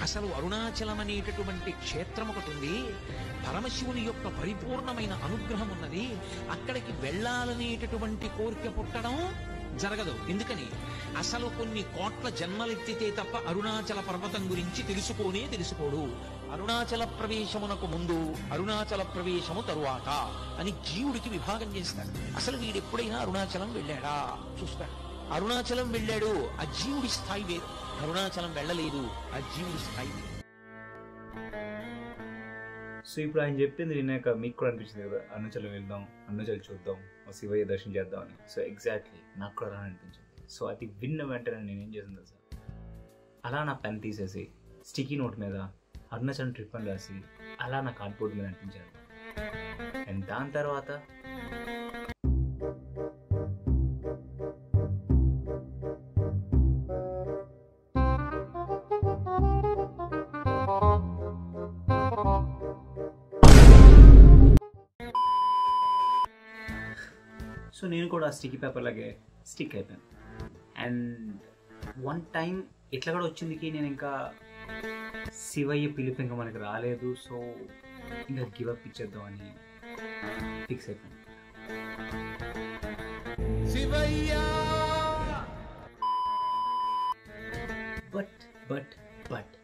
అసలు అరుణాచలం అనేటటువంటి క్షేత్రం ఒకటి ఉంది, పరమశివుని యొక్క పరిపూర్ణమైన అనుగ్రహం ఉన్నది. అక్కడికి వెళ్ళాలనేటటువంటి కోరిక పుట్టడం జరగదు. ఎందుకని? అసలు కొన్ని కోట్ల జన్మలెత్తితే తప్ప అరుణాచల పర్వతం గురించి తెలుసుకోడు. అరుణాచల ప్రవేశమునకు ముందు, అరుణాచల ప్రవేశము తరువాత అని జీవుడికి విభాగం చేస్తాడు. అసలు వీడెప్పుడైనా అరుణాచలం వెళ్ళాడా చూస్తాడు. అరుణాచలం వెళ్ళాడు, ఆ జీవుడి స్థాయి వేరు. అరుణాచలం వెళ్ళలేదు, ఆ జీవుడి స్థాయి వేరు. సో ఇప్పుడు ఆయన చెప్పింది విన్నాక మీకు కూడా అనిపించింది కదా, అరుణాచలం వెళ్దాం, అరుణాచలం చూద్దాం, శివయ్య దర్శనం చేద్దామని. సో ఎగ్జాక్ట్లీ నాకు కూడా అలా అనిపించింది. సో అది విన్న వెంటనే నేను ఏం చేసింది సార్, అలా నా పెన్ తీసేసి స్టిక్కీ నోట్ మీద అరుణాచలం ట్రిప్ అని రాసి అలా నా కార్డ్బోర్డ్ మీద అనిపించాను. అండ్ దాని తర్వాత సో నేను కూడా స్టిక్కీ పేపర్ లాగే స్టిక్ అయిపోయాను. అండ్ వన్ టైం ఇట్లా కూడా వచ్చిందికి నేను ఇంకా శివయ్య పిలుపు ఇంకా మనకి రాలేదు, సో ఇంకా గివప్ ఇచ్చేద్దామని ఫిక్స్ అయిపోయాను. బట్ బట్ బట్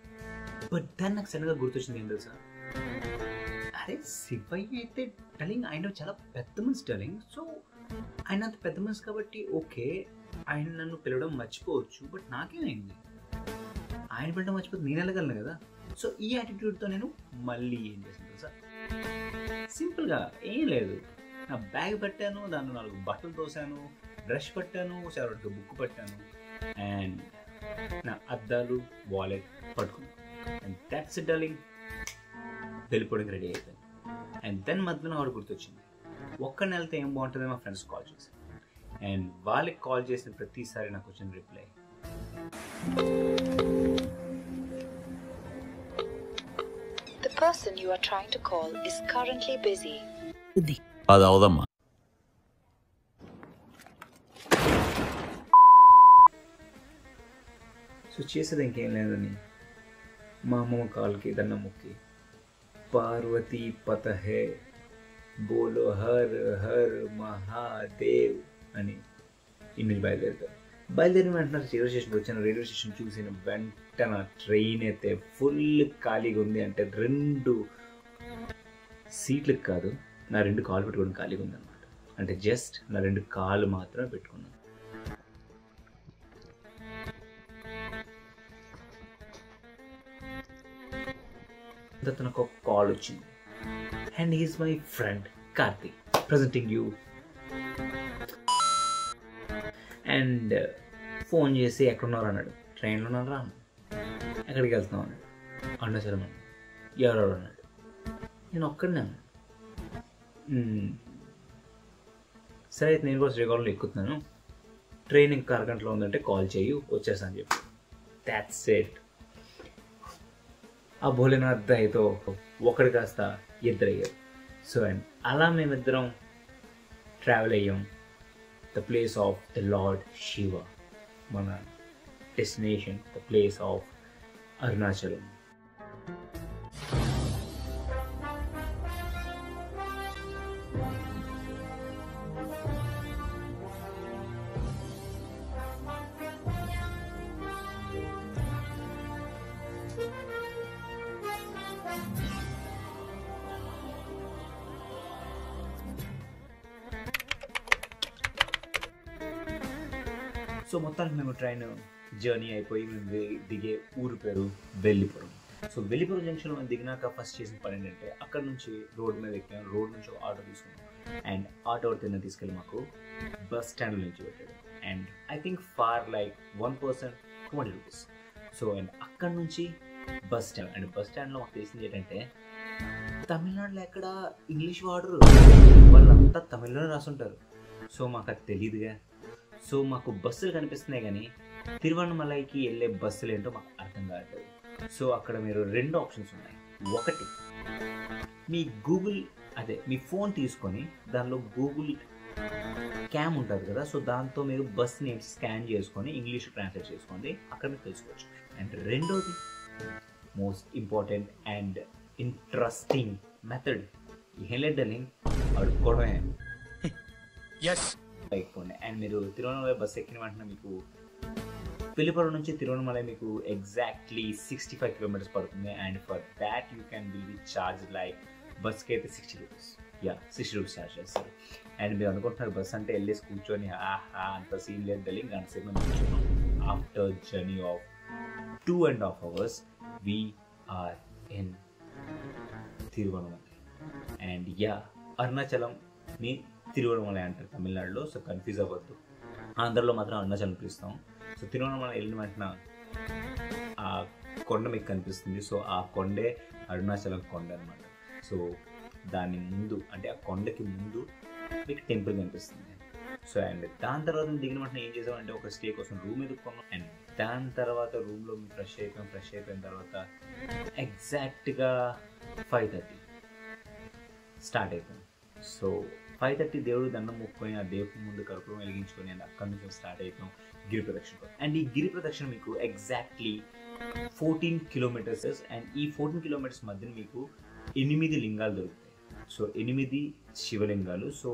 బట్ దాన్ని నాకు సడన్గా గుర్తొచ్చింది ఏం తెలుసా, అరే శివయ్య అయితే డలింగ్, ఆయన చాలా పెద్ద మనిషి డలింగ్. సో ఆయన అంత పెద్ద మనిషి కాబట్టి ఓకే, ఆయన నన్ను పిలవడం మర్చిపోవచ్చు, బట్ నాకేమైంది, ఆయన పిలవడం మర్చిపోతే నేను వెళ్ళగలను కదా. సో ఈ యాటిట్యూడ్తో నేను మళ్ళీ ఏం చేశాను సార్, సింపుల్గా ఏం లేదు, నా బ్యాగ్ పెట్టాను, దాంట్లో 4 బట్టలు తోసాను, బ్రష్ పట్టాను, చాలాగా బుక్ పట్టాను, అండ్ నా అద్దాలు వాలెట్ పట్టుకున్నాను. అండ్ దాట్స్ ఇట్ డార్లింగ్, వెళ్ళిపోవడానికి రెడీ అయిపోయాను. అండ్ దెన్ మధ్యలో ఆవిడ గుర్తొచ్చింది, ఒక్క నెలతో ఏం బాగుంటుంది, మా ఫ్రెండ్స్ కాల్ చేశాను. అండ్ వాళ్ళకి కాల్ చేసిన ప్రతిసారి నాకు వచ్చిన reply, The person you are trying to call is currently busy. అది అవదమ్మా. సో చేసేది ఇంకేం లేదని మా అమ్మమ్మ కాల్కి దండం మొక్కి, పార్వతీ పత హే బోలో హర్ హర్ మహాదేవ్ అని ఇన్ని బయలుదేరిన వెంటనే రైల్వే స్టేషన్కి వచ్చాను. రైల్వే స్టేషన్ చూసిన వెంటనే ట్రైన్ అయితే ఫుల్ ఖాళీగా ఉంది. అంటే 2 సీట్లకు కాదు, నా 2 కాళ్ళు పెట్టుకోవడం ఖాళీగా ఉంది అనమాట. అంటే జస్ట్ నా 2 కాళ్ళు మాత్రమే పెట్టుకున్నాను. నాకు ఒక కాల్ వచ్చింది, and he's my friend Karthik, presenting you. And phone చేసి ఎక్కడున్నారు అన్నాడు. ట్రైన్లో ఉన్నాడు రా, ఎక్కడికి వెళ్తున్నావు అన్నాడు. అరుణాచలం అన్నాడు. ఎవరెవరు అన్నాడు. నేను ఒక్కడినే అన్నాడు. సరే అయితే నేను కూడా శ్రీకాకుళంలో ఎక్కుతున్నాను, ట్రైన్ ఇంకా అరగంటలో ఉందంటే కాల్ చేయు, వచ్చేసా అని చెప్పి. That's it. ఆ భోలేనాథ్ దయతో ఒకటి కాస్త 2 అయ్యారు. సో అండ్ అలా మేమిద్దరం ట్రావెల్ అయ్యాం the place of the lord Shiva, మన destination the place of Arunachalam. So మొత్తానికి మేము ట్రైన్ జర్నీ అయిపోయి మేము దిగే ఊరు పేరు వెల్లిపురం. సో వెల్లిపురం జంక్షన్లో మేము దిగినాక ఫస్ట్ చేసిన పని ఏంటంటే అక్కడ నుంచి రోడ్ మీద ఎక్కాము. రోడ్ నుంచి ఆటో తీసుకున్నాం, అండ్ ఆటో తిన్న తీసుకెళ్ళి మాకు బస్ స్టాండ్ నుంచి పెట్టాడు. And I think far like 1 person 20 rupees. So and అక్కడ నుంచి బస్ స్టాండ్, అండ్ బస్ స్టాండ్లో మాకు తెలిసింది ఏంటంటే తమిళనాడులో ఎక్కడ ఇంగ్లీష్ వాడరు, వాళ్ళంతా తమిళ్లోనే రాసుంటారు. సో మాకు అది తెలియదుగా. సో మాకు బస్సులు కనిపిస్తున్నాయి కానీ తిరువన్నమలైకి వెళ్ళే బస్సులు ఏంటో మాకు అర్థం కావట్లేదు. సో అక్కడ మీరు 2 ఆప్షన్స్ ఉన్నాయి. ఒకటి, మీ గూగుల్ మీ ఫోన్ తీసుకొని దానిలో గూగుల్ క్యామ్ ఉంటుంది కదా, సో దాంతో మీరు బస్ నేమ్స్ స్కాన్ చేసుకొని ఇంగ్లీష్ ట్రాన్స్లేట్ చేసుకోండి, అక్కడ మీరు తెలుసుకోవచ్చు. అండ్ రెండోది, most important and interesting method ఏం లేదు డార్లింగ్, అడుక్కోవడమే. అయిపోయింది. అండ్ మీరు తిరువణమలై బస్ ఎక్కిన వెంటనే మీకు వెల్లిపురం నుంచి తిరువణమలై మీకు ఎగ్జాక్ట్లీ 65 kilometers పడుతుంది. And for that you can will be charge like బస్కి అయితే 60 rupees, 60 rupees చార్జ్ చేస్తారు. అండ్ మీరు అనుకుంటున్నారు బస్ అంటే వెళ్ళేసి కూర్చొని అంత సీన్ లేదు డార్లింగ్, అంతసేపు మేము కూర్చున్నాం. After journey of 2.5 hours we are in Tiruvannamalai. And అరుణాచలంని తిరువణమలై అంటారు తమిళనాడులో, సో కన్ఫ్యూజ్ అవ్వద్దు. ఆంధ్రలో మాత్రం అరుణాచలం పిలుస్తాం. సో తిరువణమలై వెళ్ళిన వెంటనే ఆ కొండ మీకు కనిపిస్తుంది. సో ఆ కొండే అరుణాచలం కొండ అనమాట. సో దాని ముందు అంటే ఆ కొండకి ముందు మీకు టెంపుల్ కనిపిస్తుంది. సో అండ్ దాని తర్వాత దిగిన వెంటనే ఏం చేసామంటే ఒక స్టే కోసం రూమ్ ఎదుర్కొన్నాం. అండ్ దాని తర్వాత రూమ్లో ఫ్రెష్ అయిపోయిన తర్వాత ఎగ్జాక్ట్గా 5:30 స్టార్ట్ అయిపోయింది. సో 5:30 దేవుడు దండం మొక్కుకొని ఆ దేవుడి ముందు కర్పూరం వెలిగించుకొని అండ్ అక్కడి నుంచి స్టార్ట్ అయిపోయాం గిరి ప్రదక్షిణ. అండ్ ఈ గిరి ప్రదక్షిణ మీకు ఎగ్జాక్ట్లీ 14 kilometers. అండ్ ఈ 14 kilometers మధ్యన మీకు 8 లింగాలు దొరుకుతాయి. సో 8 శివలింగాలు. So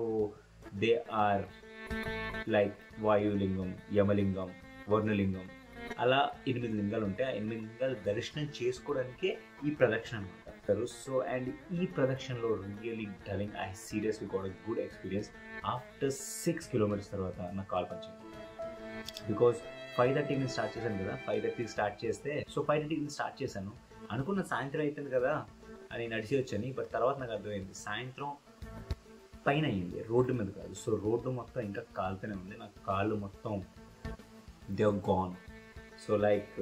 they are like వాయులింగం, యమలింగం, Varunalingam, అలా 8 లింగాలు ఉంటాయి. ఆ 8 లింగాలు దర్శనం చేసుకోవడానికే ఈ ప్రదక్షిణ అనమాట. సో అండ్ ఈ ప్రదక్షిణలో really darling I seriously got a good experience. After 6 kilometers తర్వాత నాకు కాల్ పంచింది. బికాస్ 5:30 నేను స్టార్ట్ చేశాను కదా, 5:30 స్టార్ట్ చేస్తే సో 5:30 స్టార్ట్ చేశాను అనుకున్న సాయంత్రం అయిపోయింది కదా అని నడిచి వచ్చాను. బట్ తర్వాత నాకు అర్థమైంది సాయంత్రం పైన అయ్యింది, రోడ్డు మీద కాదు. సో రోడ్డు మొత్తం ఇంకా కాలుతూనే ఉంది. నాకు కాళ్ళు మొత్తం they are gone. So like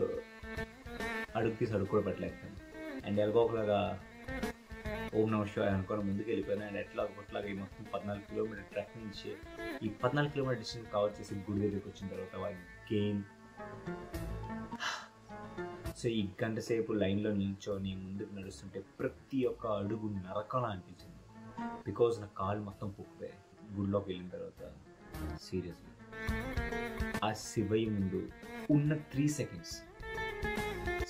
అడుగు తీసి అడుగు కూడా పట్టలేకపోయాను. అండ్ ఎలాగోలాగా ఓం నమః శివాయ అనుకోని ముందుకు వెళ్ళిపోయాను. అండ్ ఎట్లాగొట్లాగా ఈ మొత్తం 14 kilometer ట్రెక్ నుంచి ఈ 14 kilometer డిస్టెన్స్ కవర్ చేసి గుడి దగ్గరికి వచ్చిన తర్వాత గెయిన్. సో ఈ గంట సేపు లైన్లో నిల్చొని ముందుకు నడుస్తుంటే ప్రతి ఒక్క అడుగు నరకలా అనిపించింది. బికాజ్ నా కాళ్ళు మొత్తం పుక్కుపోయాయి. గుడిలోకి వెళ్ళిన తర్వాత సీరియస్లీ ఆ శివయ్య ముందు ఉన్న 3 seconds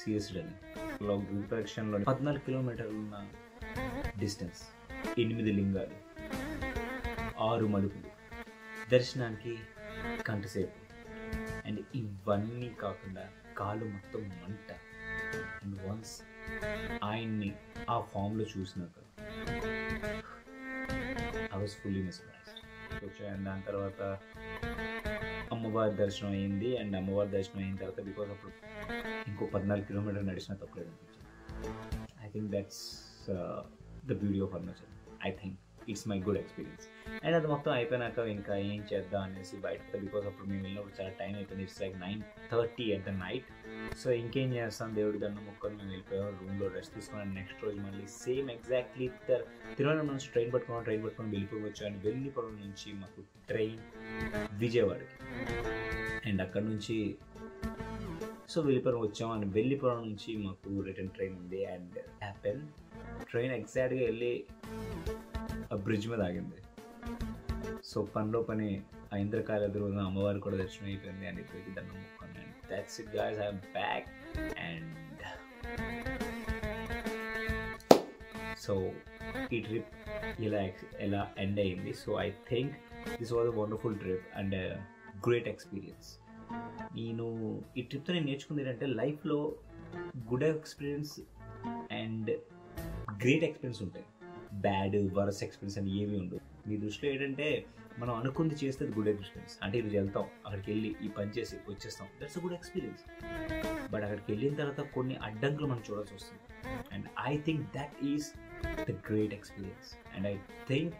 సీరియస్లీ గుడి ప్రదక్షిణలో 14 kilometers ఉన్న డిస్టెన్స్, 8 లింగాలు, 6 మడుపులు, దర్శనానికి గంట సేపు. అండ్ ఇవన్నీ కాకుండా కాళ్ళు మొత్తం మంట. అండ్ వన్స్ ఆయన్ని ఆ ఫామ్లో చూసినాక ఐ వాజ్ ఫుల్లీ మిస్ప్రైజ్డ్. అండ్ దాని తర్వాత అమ్మవారి దర్శనం అయింది. అండ్ అమ్మవారి దర్శనం అయిన తర్వాత బికాజ్ అప్పుడు ఇంకో 14 kilometers నడిచిన తప్పలేదు అనిపించింది. I think that's the beauty of Arunachalam. I think it's my good experience. And అది మొత్తం అయిపోయినాక ఇంకా ఏం చేద్దాం అనేసి బయట, బికాజ్ అప్పుడు మేము వెళ్ళినప్పుడు చాలా టైం అయిపోయింది. It's like 9:30 at the night. So ఇంకేం చేస్తాం, దేవుడి దండం మొక్కని మేము వెళ్ళిపోయాం, రూమ్లో రెస్ట్ తీసుకున్నాం. నెక్స్ట్ రోజు మళ్ళీ సేమ్ ఎగ్జాక్ట్లీ తిరువనమలై నుంచి ట్రైన్ పట్టుకొని వెళ్ళిపోవచ్చు. అండ్ వెల్లిపురం నుంచి మాకు ట్రైన్ విజయవాడకి. అండ్ అక్కడ నుంచి సో వెల్లిపురం వచ్చాం. అండ్ వెల్లిపురం నుంచి మాకు రిటర్న్ ట్రైన్ ఉంది. అండ్ హ్యాపెన్ ట్రైన్ ఎగ్జాక్ట్గా వెళ్ళి ఆ బ్రిడ్జ్ మీద ఆగింది. సో పనిలో పని ఆ ఇంద్రకాయల ఎదురుగా అమ్మవారు కూడా దర్శనం అయిపోయింది. అండ్ ఇప్పటికి దండం మొక్కండి. And that's it guys, I'm back. And so ఈ ట్రిప్ ఎలా ఎండ్ అయింది. So I think this was a wonderful trip and great experience. నేను ఈ ట్రిప్తో నేను నేర్చుకుంది ఏంటంటే లైఫ్లో good experience and great experience ఉంటాయి. బ్యాడ్ వర్స్ ఎక్స్పీరియన్స్ అని ఏమీ ఉండవు. మీ దృష్టిలో ఏంటంటే మనం అనుకుంది చేస్తే గుడ్ ఎక్స్పీరియన్స్. అంటే ఈరోజు వెళ్తాం, అక్కడికి వెళ్ళి ఈ పని చేసి వచ్చేస్తాం, that's a good experience. But అక్కడికి వెళ్ళిన తర్వాత కొన్ని అడ్డంకులు మనం చూడాల్సి వస్తుంది. And I think that is the great experience. And I think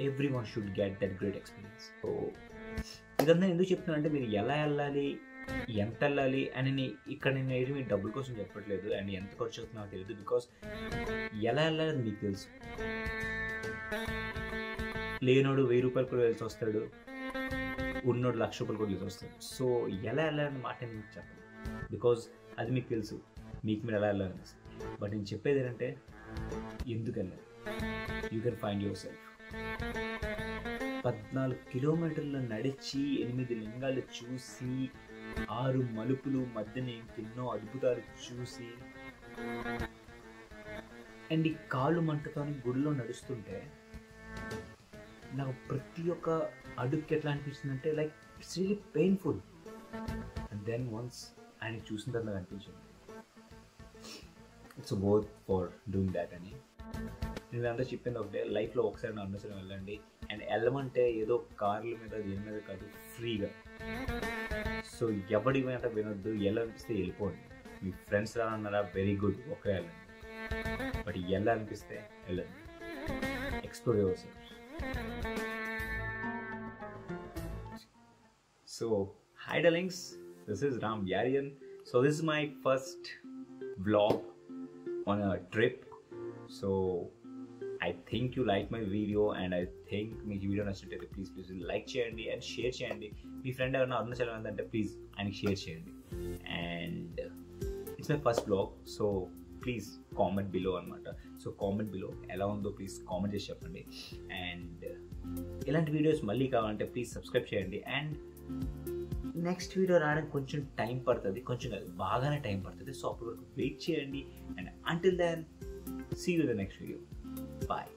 every one should get that great experience. So ఇదంతా ఎందుకు చెప్తున్నా అంటే మీరు ఎలా వెళ్ళాలి, ఎంత వెళ్ళాలి అని ఇక్కడ నేను ఏమి డబ్బుల కోసం చెప్పట్లేదు. అండ్ ఎంత ఖర్చు అవుతుందో నాకు తెలియదు. బికాస్ ఎలా వెళ్ళాలని మీకు తెలుసు. లేనోడు 1000 రూపాయలు కూడా వెళ్ళి వస్తాడు, ఉన్నోడు 1,00,000 రూపాయలు కూడా వెళ్ళి వస్తాడు. సో ఎలా వెళ్ళాలని మాట మీకు చెప్పండి. బికాజ్ అది మీకు తెలుసు, మీకు మీరు ఎలా వెళ్ళాలని. బట్ నేను చెప్పేది ఏంటంటే ఎందుకు వెళ్ళాలి, you can find your self. 14 kilometers నడిచి 8 లింగాలు చూసి 6 మలుపులు మధ్యన ఎన్నో అద్భుతాలు చూసి అండ్ ఈ కాళ్ళు మంటతో గుడిలో నడుస్తుంటే నాకు ప్రతి ఒక్క అడుగుకి ఎట్లా అనిపిస్తుందంటే like it's really painful. And then once ఆయన చూసిన తర్వాత నాకు అనిపించింది it's worth for doing that అని. నేను అంతా చెప్పింది ఒకటే, లైఫ్లో ఒకసారి అరుణాచలం వెళ్ళండి. అండ్ వెళ్ళమంటే ఏదో కార్ల మీద దేని మీద కాదు, ఫ్రీగా. సో ఎవడి మీద వినొద్దు, వెళ్ళనిపిస్తే వెళ్ళిపోండి. మీ ఫ్రెండ్స్ రానన్నారా, వెరీ గుడ్, ఒకే వెళ్ళండి. బట్ వెళ్ళాలనిపిస్తే వెళ్ళండి. Explore your self. So, hi darlings, this is Ram Yarian. So this is my first vlog on a trip. So I think you like my video and I think me video నచ్చినట్లయితే please like చేయండి and share చేయండి. మీ friend ఎవరైనా అరుణాచలం ఉందంటే please ఆయనకి share చేయండి. And it's my first blog, so please comment below అనమాట. So comment below ఎలా ఉందో ప్లీజ్ కామెంట్ చేసి చెప్పండి. అండ్ ఇలాంటి వీడియోస్ మళ్ళీ కావాలంటే ప్లీజ్ సబ్స్క్రైబ్ చేయండి. అండ్ నెక్స్ట్ వీడియో రావడానికి కొంచెం టైం పడుతుంది, కొంచెం కాదు బాగానే టైం పడుతుంది. సో అప్పటి వరకు వెయిట్ చేయండి. And until then see you in the next video. Bye.